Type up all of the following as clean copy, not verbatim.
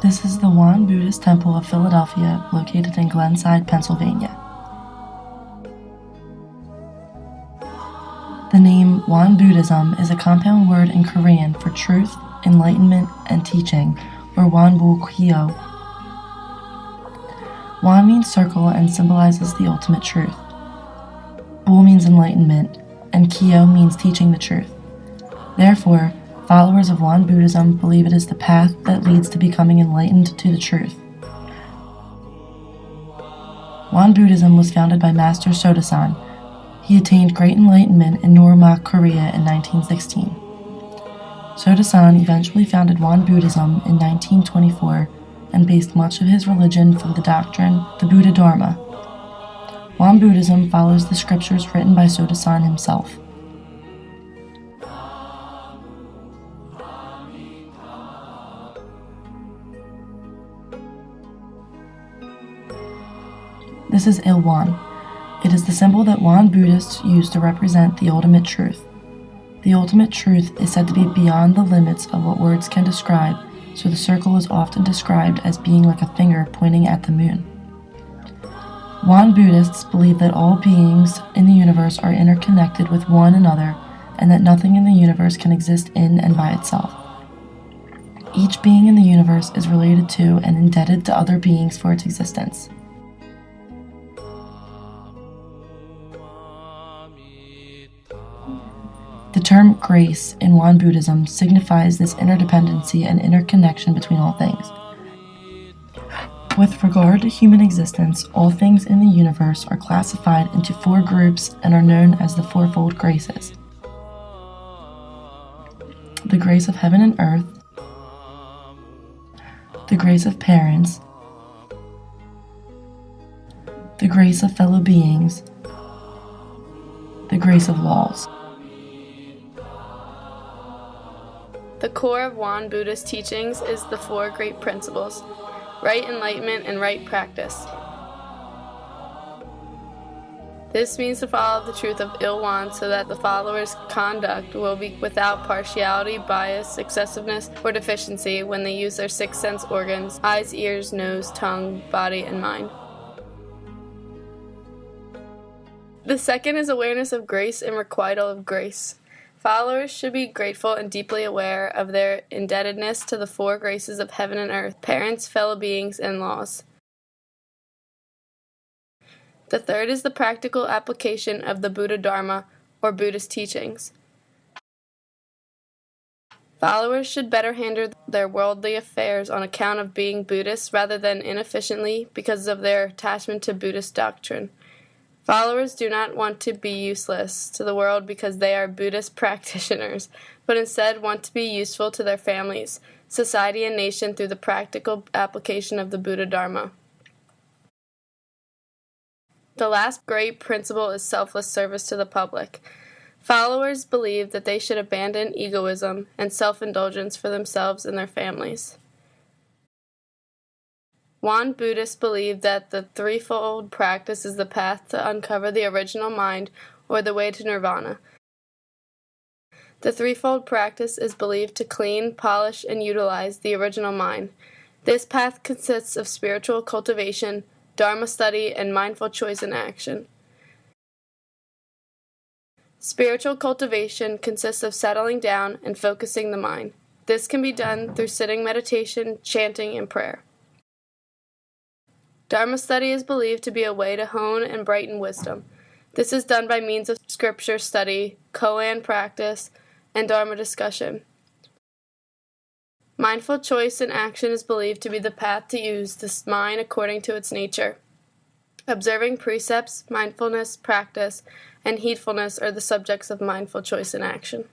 This is the Won Buddhist Temple of Philadelphia, located in Glenside, Pennsylvania. The name Won Buddhism is a compound word in Korean for truth, enlightenment, and teaching, or Wonbul Kyo. Won means circle and symbolizes the ultimate truth. Bul means enlightenment, and Kyo means teaching the truth. Therefore, followers of Won Buddhism believe it is the path that leads to becoming enlightened to the truth. Won Buddhism was founded by Master Sotasan. He attained great enlightenment in Norma, Korea in 1916. Sotasan eventually founded Won Buddhism in 1924 and based much of his religion from the doctrine, the Buddha Dharma. Won Buddhism follows the scriptures written by Sotasan himself. This is Il-Won. It is the symbol that Won Buddhists use to represent the ultimate truth. The ultimate truth is said to be beyond the limits of what words can describe, so the circle is often described as being like a finger pointing at the moon. Won Buddhists believe that all beings in the universe are interconnected with one another and that nothing in the universe can exist in and by itself. Each being in the universe is related to and indebted to other beings for its existence. The term grace in Won Buddhism signifies this interdependency and interconnection between all things. With regard to human existence, all things in the universe are classified into 4 groups and are known as the fourfold graces. The grace of heaven and earth, the grace of parents, the grace of fellow beings, the grace of laws. The core of Won Buddhist teachings is the 4 great principles: right enlightenment and right practice. This means to follow the truth of Il-Won so that the followers' conduct will be without partiality, bias, excessiveness, or deficiency when they use their 6 sense organs: eyes, ears, nose, tongue, body, and mind. The second is awareness of grace and requital of grace. Followers should be grateful and deeply aware of their indebtedness to the 4 graces of heaven and earth, parents, fellow beings, and laws. The third is the practical application of the Buddha Dharma, or Buddhist teachings. Followers should better handle their worldly affairs on account of being Buddhists rather than inefficiently because of their attachment to Buddhist doctrine. Followers do not want to be useless to the world because they are Buddhist practitioners, but instead want to be useful to their families, society, and nation through the practical application of the Buddha Dharma. The last great principle is selfless service to the public. Followers believe that they should abandon egoism and self-indulgence for themselves and their families. Won Buddhists believe that the threefold practice is the path to uncover the original mind, or the way to nirvana. The threefold practice is believed to clean, polish, and utilize the original mind. This path consists of spiritual cultivation, Dharma study, and mindful choice and action. Spiritual cultivation consists of settling down and focusing the mind. This can be done through sitting meditation, chanting, and prayer. Dharma study is believed to be a way to hone and brighten wisdom. This is done by means of scripture study, koan practice, and Dharma discussion. Mindful choice and action is believed to be the path to use this mind according to its nature. Observing precepts, mindfulness, practice, and heedfulness are the subjects of mindful choice and action.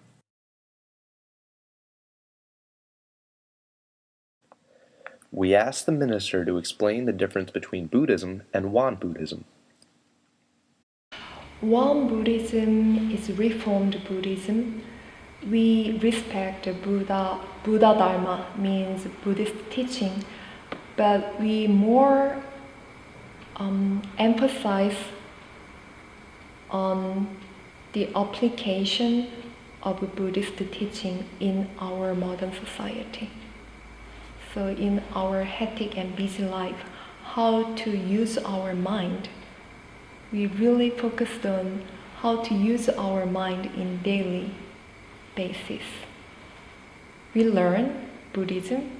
We asked the minister to explain the difference between Buddhism and Won Buddhism. Won Buddhism is Reformed Buddhism. We respect Buddha Dharma, means Buddhist teaching, but we more emphasize on the application of Buddhist teaching in our modern society. So in our hectic and busy life, how to use our mind. We really focused on how to use our mind in daily basis. We learn Buddhism,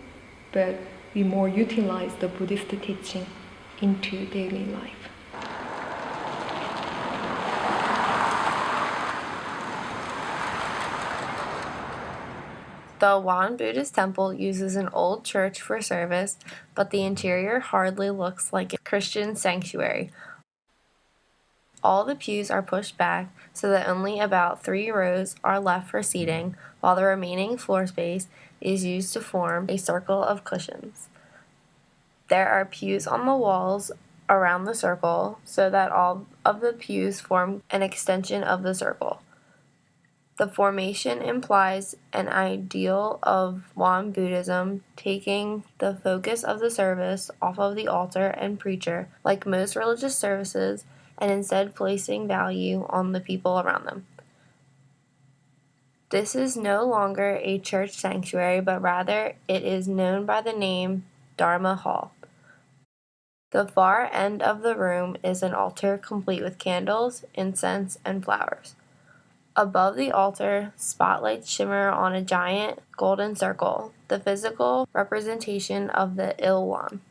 but we more utilize the Buddhist teaching into daily life. The Wan Buddhist temple uses an old church for service, but the interior hardly looks like a Christian sanctuary. All the pews are pushed back so that only about 3 rows are left for seating, while the remaining floor space is used to form a circle of cushions. There are pews on the walls around the circle so that all of the pews form an extension of the circle. The formation implies an ideal of Wan Buddhism, taking the focus of the service off of the altar and preacher, like most religious services, and instead placing value on the people around them. This is no longer a church sanctuary, but rather it is known by the name Dharma Hall. The far end of the room is an altar complete with candles, incense, and flowers. Above the altar, spotlights shimmer on a giant golden circle, the physical representation of the Il-Wan.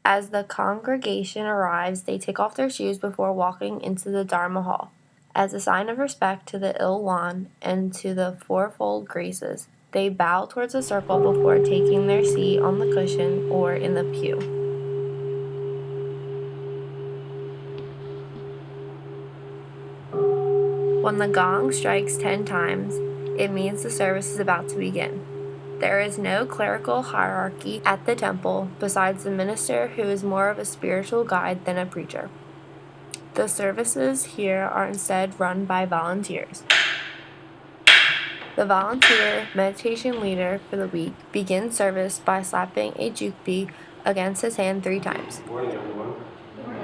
As the congregation arrives, they take off their shoes before walking into the Dharma Hall. As a sign of respect to the Il-Wan and to the fourfold graces, they bow towards the circle before taking their seat on the cushion or in the pew. When the gong strikes 10 times, it means the service is about to begin. There is no clerical hierarchy at the temple besides the minister, who is more of a spiritual guide than a preacher. The services here are instead run by volunteers. The volunteer meditation leader for the week begins service by slapping a jukpi against his hand 3 times. Good morning, everyone.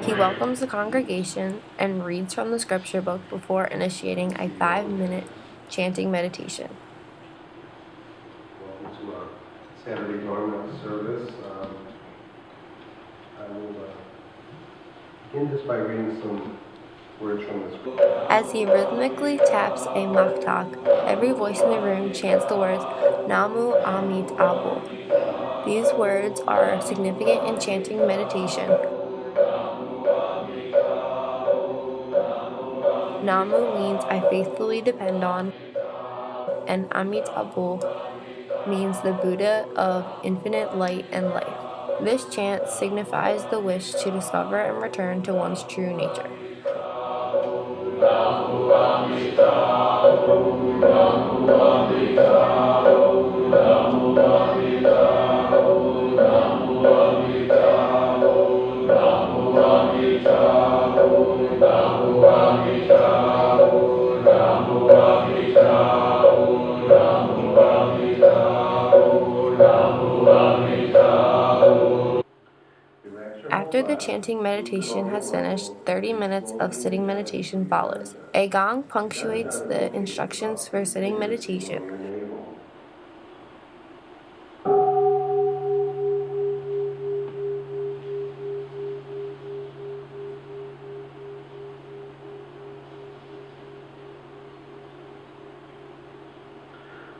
He welcomes the congregation and reads from the scripture book before initiating a 5-minute chanting meditation. Welcome to our Saturday Dharma service. I will begin just by reading some words from this book. As he rhythmically taps a maktak, every voice in the room chants the words Namu Amit Abu. These words are significant in chanting meditation. Namu means I faithfully depend on, and Amit Abu means the Buddha of infinite light and life. This chant signifies the wish to discover and return to one's true nature. After the chanting meditation has finished, 30 minutes of sitting meditation follows. A gong punctuates the instructions for sitting meditation.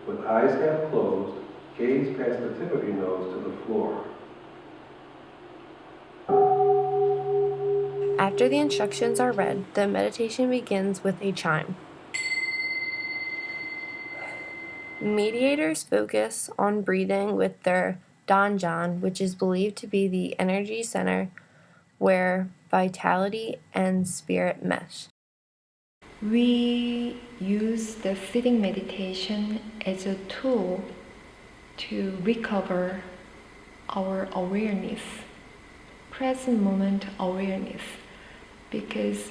With eyes half closed, gaze past the tip of your nose to the floor. After the instructions are read, the meditation begins with a chime. Mediators focus on breathing with their danjan, which is believed to be the energy center where vitality and spirit mesh. We use the sitting meditation as a tool to recover our awareness, present moment awareness, because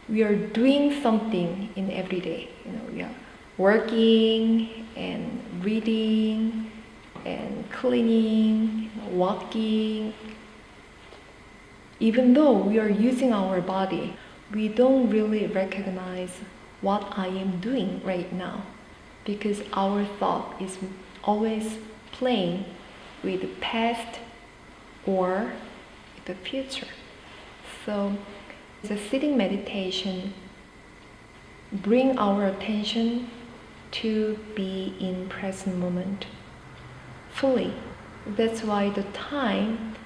we are doing something in every day. We are working and reading and cleaning, walking. Even though we are using our body, we don't really recognize what I am doing right now, because our thought is always playing with the past or the future. So the sitting meditation bring our attention to be in present moment fully. That's why the time,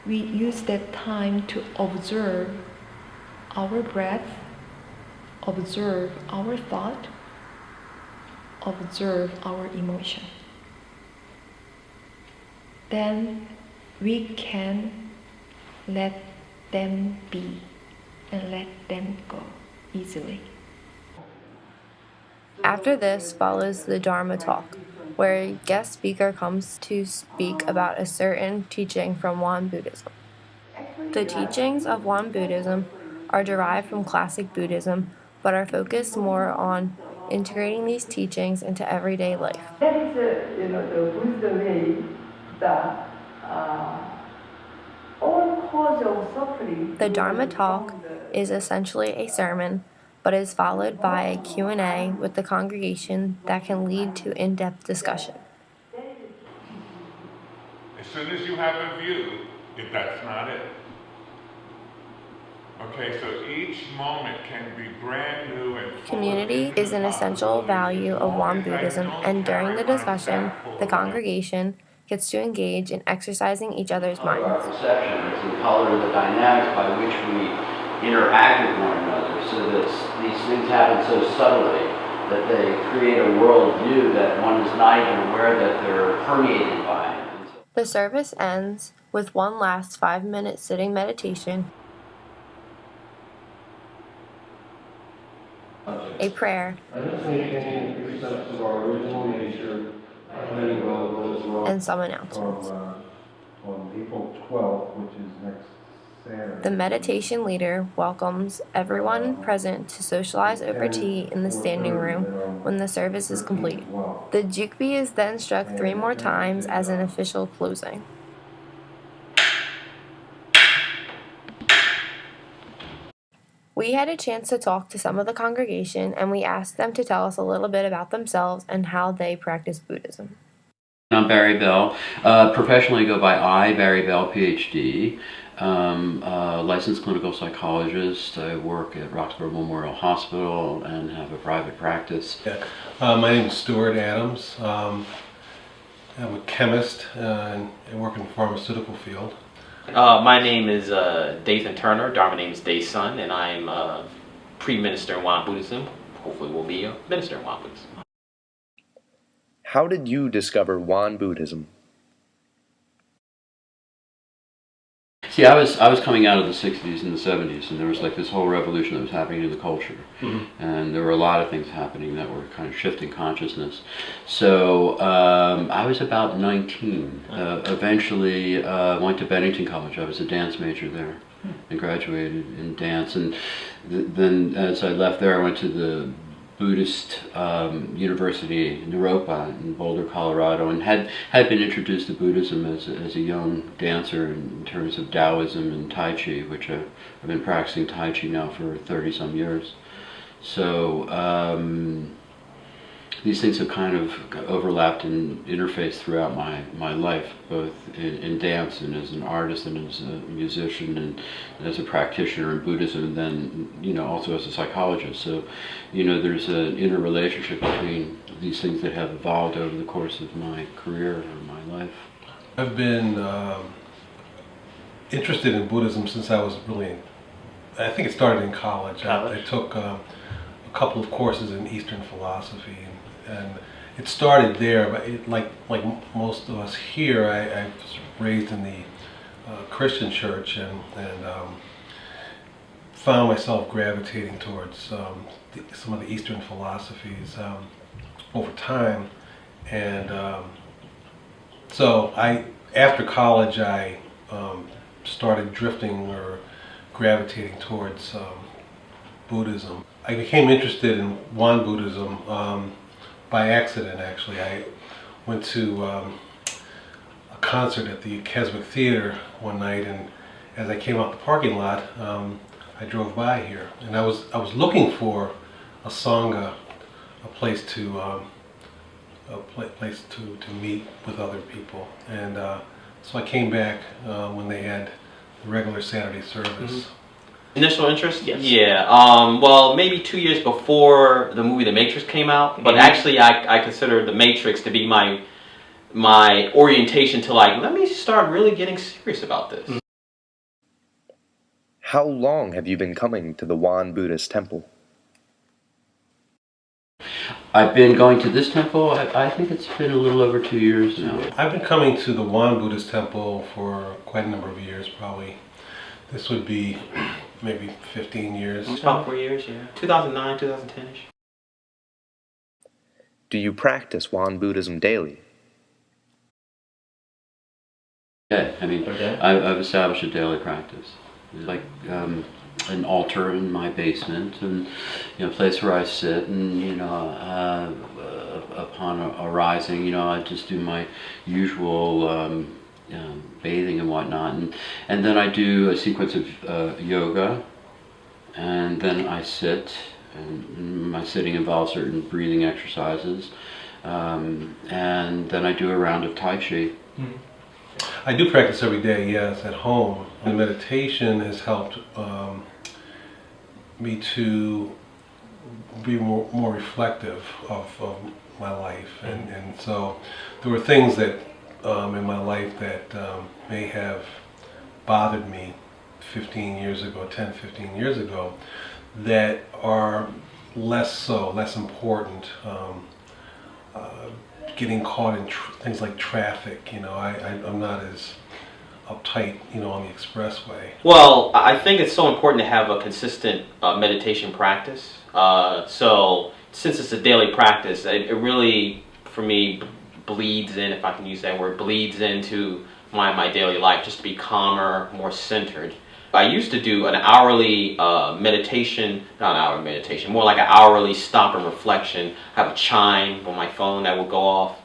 we use that time to observe our breath, observe our thought, observe our emotion. Then we can let them be and let them go easily. After this follows the Dharma talk, where a guest speaker comes to speak about a certain teaching from Won Buddhism. The teachings of Won Buddhism are derived from classic Buddhism, but are focused more on integrating these teachings into everyday life. That is, the wisdom way that all cause of suffering. The Dharma talk is essentially a sermon, but is followed by a Q&A with the congregation that can lead to in-depth discussion. As soon as you have a view, if that's not it. Okay, so each moment can be brand new and Community is an essential value of Won Buddhism, and during the discussion, the congregation gets to engage in exercising each other's minds. Our perceptions and color the dynamics by which we interact with one another, so that these things happen so subtly that they create a worldview that one is not even aware that they're permeated by. The service ends with one last 5-minute sitting meditation, a prayer, and some announcements. On April 12th, which is next Saturday. The meditation leader welcomes everyone present to socialize over tea in the standing room when the service is complete. The jukbi is then struck 3 more times as an official closing. We had a chance to talk to some of the congregation, and we asked them to tell us a little bit about themselves and how they practice Buddhism. I'm Barry Bell. Professionally, I go by Barry Bell, PhD. Licensed clinical psychologist. I work at Roxborough Memorial Hospital and have a private practice. Yeah. My name is Stuart Adams. I'm a chemist and I work in the pharmaceutical field. My name is Dathan Turner. Dharma name is Daesun, and I'm a pre-minister in Won Buddhism. Hopefully will be a minister in Won Buddhism. How did you discover Won Buddhism? See, I was coming out of the 60s and the 70s, and there was like this whole revolution that was happening in the culture. Mm-hmm. And there were a lot of things happening that were kind of shifting consciousness. So I was about 19. Eventually went to Bennington College. I was a dance major there and graduated in dance. And then as I left there, I went to the Buddhist University in Naropa in Boulder, Colorado, and had been introduced to Buddhism as a young dancer in terms of Taoism and Tai Chi, which I've been practicing Tai Chi now for 30-some years. So these things have kind of overlapped and interfaced throughout my life, both in dance and as an artist and as a musician and as a practitioner in Buddhism, and then also as a psychologist. So there's an interrelationship between these things that have evolved over the course of my career or my life. I've been interested in Buddhism since I was I think it started in college. I took a couple of courses in Eastern philosophy, and it started there. But like most of us here, I was raised in the Christian church and found myself gravitating towards some of the Eastern philosophies over time. And so after college, I started drifting or gravitating towards Buddhism. I became interested in Won Buddhism by accident, actually. I went to a concert at the Keswick Theater one night, and as I came out the parking lot, I drove by here, and I was looking for a sangha, a place to meet with other people. And so I came back when they had the regular Saturday service. Initial interest? Yes. Yeah. Well, maybe 2 years before the movie The Matrix came out, but actually I consider The Matrix to be my orientation to, like, let me start really getting serious about this. How long have you been coming to the Wan Buddhist temple? I've been going to this temple, I think it's been a little over 2 years now. I've been coming to the Wan Buddhist temple for quite a number of years, probably. This would be maybe 15 years. About 4 years, yeah. 2009, 2010-ish. Do you practice Wan Buddhism daily? Yeah, I mean, I've established a daily practice. Like an altar in my basement, and a place where I sit, and upon arising, I just do my usual bathing and whatnot, and then I do a sequence of yoga, and then I sit, and my sitting involves certain breathing exercises, and then I do a round of Tai Chi. I do practice every day, yes, at home. The meditation has helped me to be more reflective of my life. And so there were things that in my life that may have bothered me 15 years ago, 10, 15 years ago, that are less important. Getting caught in things like traffic, I'm not as uptight, on the expressway. Well, I think it's so important to have a consistent meditation practice. So since it's a daily practice, it really, for me, bleeds in, if I can use that word, bleeds into my daily life, just to be calmer, more centered. I used to do an hourly meditation, not an hour meditation, more like an hourly stop and reflection. I have a chime on my phone that will go off,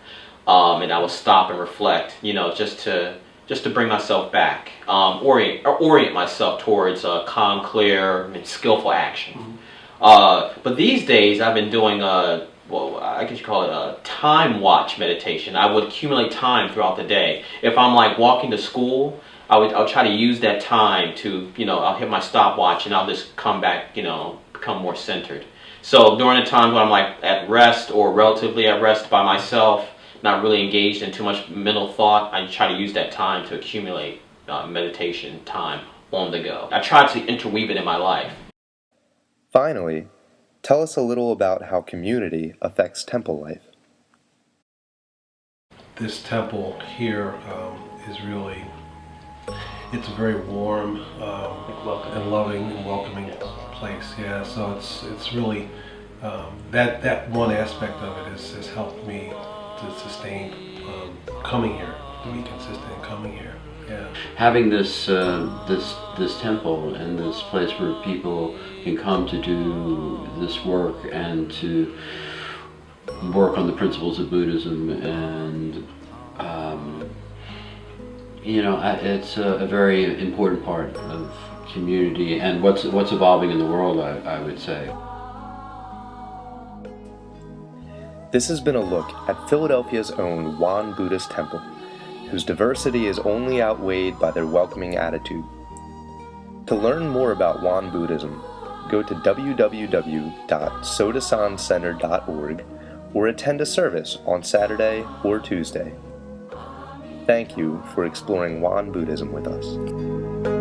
and I will stop and reflect, just to bring myself back, orient myself towards calm, clear, and skillful action. But these days I've been doing I guess you call it a time watch meditation. I would accumulate time throughout the day. If I'm like walking to school, I'll try to use that time to, I'll hit my stopwatch and I'll just come back, become more centered. So during the times when I'm like at rest or relatively at rest by myself, not really engaged in too much mental thought, I try to use that time to accumulate meditation time on the go. I try to interweave it in my life. Finally, tell us a little about how community affects temple life. This temple here is really, it's a very warm and loving and welcoming place. Yeah, so it's really that one aspect of it has helped me to sustain coming here, to be consistent in coming here. Yeah. Having this temple and this place where people can come to do this work and to work on the principles of Buddhism, and it's a very important part of community and what's evolving in the world, I would say. This has been a look at Philadelphia's own Wan Buddhist temple, whose diversity is only outweighed by their welcoming attitude. To learn more about Wan Buddhism, go to www.sodasancenter.org or attend a service on Saturday or Tuesday. Thank you for exploring Wan Buddhism with us.